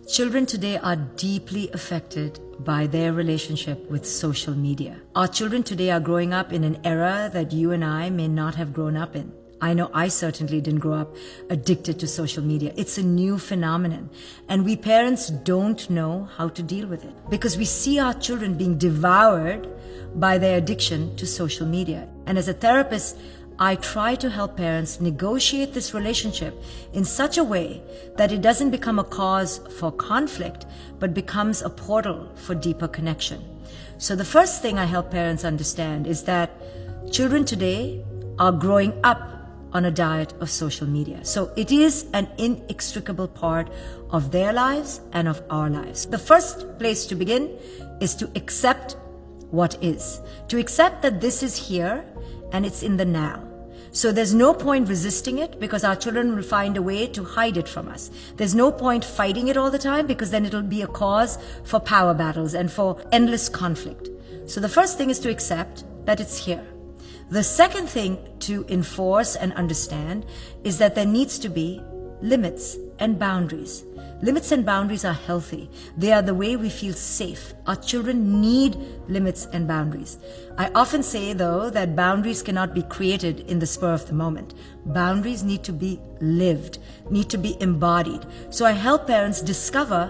Children today are deeply affected by their relationship with social media. Our children today are growing up in an era that you and I may not have grown up in. I know I certainly didn't grow up addicted to social media. It's a new phenomenon, and we parents don't know how to deal with it because we see our children being devoured by their addiction to social media. And as a therapist, I try to help parents negotiate this relationship in such a way that it doesn't become a cause for conflict, but becomes a portal for deeper connection. So the first thing I help parents understand is that children today are growing up on a diet of social media. So it is an inextricable part of their lives and of our lives. The first place to begin is to accept what is. To accept that this is here and it's in the now. So there's no point resisting it because our children will find a way to hide it from us. There's no point fighting it all the time because then it'll be a cause for power battles and for endless conflict. So the first thing is to accept that it's here. The second thing to enforce and understand is that there needs to be limits and boundaries. Limits and boundaries are healthy. They are the way we feel safe. Our children need limits and boundaries. I often say, though, that boundaries cannot be created in the spur of the moment. Boundaries need to be lived, need to be embodied. So I help parents discover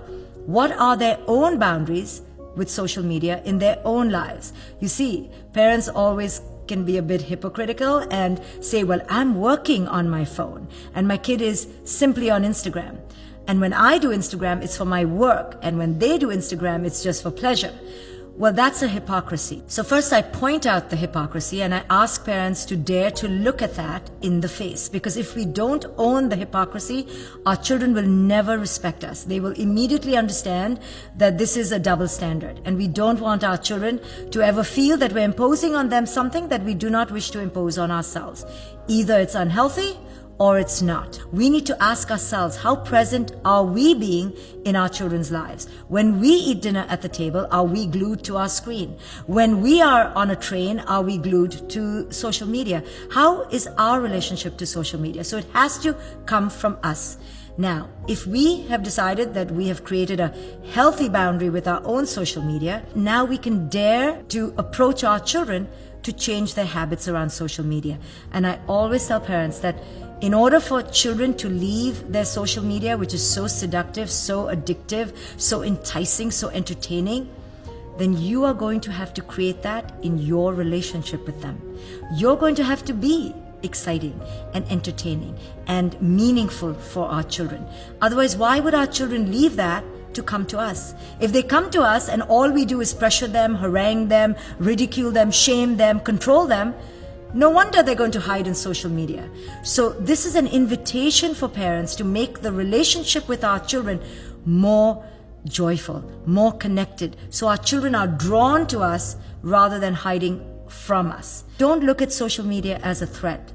what are their own boundaries with social media in their own lives. You see, parents always can be a bit hypocritical and say, well, I'm working on my phone and my kid is simply on Instagram. And when I do Instagram, it's for my work. And when they do Instagram, it's just for pleasure. Well, that's a hypocrisy. So first I point out the hypocrisy and I ask parents to dare to look at that in the face. Because if we don't own the hypocrisy, our children will never respect us. They will immediately understand that this is a double standard. And we don't want our children to ever feel that we're imposing on them something that we do not wish to impose on ourselves. Either it's unhealthy or it's not. We need to ask ourselves, how present are we being in our children's lives? When we eat dinner at the table, are we glued to our screen? When we are on a train, are we glued to social media? How is our relationship to social media? So it has to come from us. Now, if we have decided that we have created a healthy boundary with our own social media, now we can dare to approach our children to change their habits around social media. And I always tell parents that in order for children to leave their social media, which is so seductive, so addictive, so enticing, so entertaining, then you are going to have to create that in your relationship with them. You're going to have to be exciting and entertaining and meaningful for our children. Otherwise, why would our children leave that to come to us? If they come to us and all we do is pressure them, harangue them, ridicule them, shame them, control them, no wonder they're going to hide in social media. So this is an invitation for parents to make the relationship with our children more joyful, more connected, so our children are drawn to us rather than hiding from us. Don't look at social media as a threat.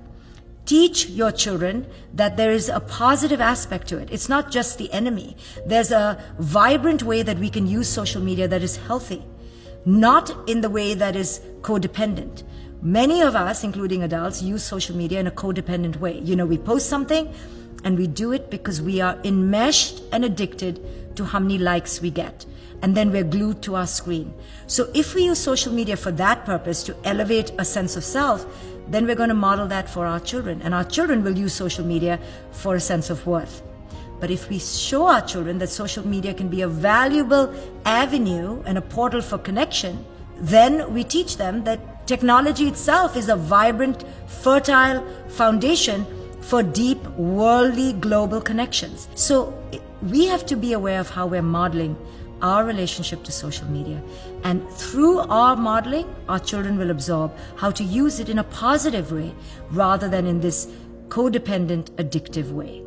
Teach your children that there is a positive aspect to it. It's not just the enemy. There's a vibrant way that we can use social media that is healthy, not in the way that is codependent. Many of us, including adults, use social media in a codependent way. You know, we post something and we do it because we are enmeshed and addicted to how many likes we get. And then we're glued to our screen. So if we use social media for that purpose, to elevate a sense of self, then we're going to model that for our children. And our children will use social media for a sense of worth. But if we show our children that social media can be a valuable avenue and a portal for connection, then we teach them that technology itself is a vibrant, fertile foundation for deep, worldly, global connections. So we have to be aware of how we're modeling our relationship to social media. And through our modeling, our children will absorb how to use it in a positive way rather than in this codependent, addictive way.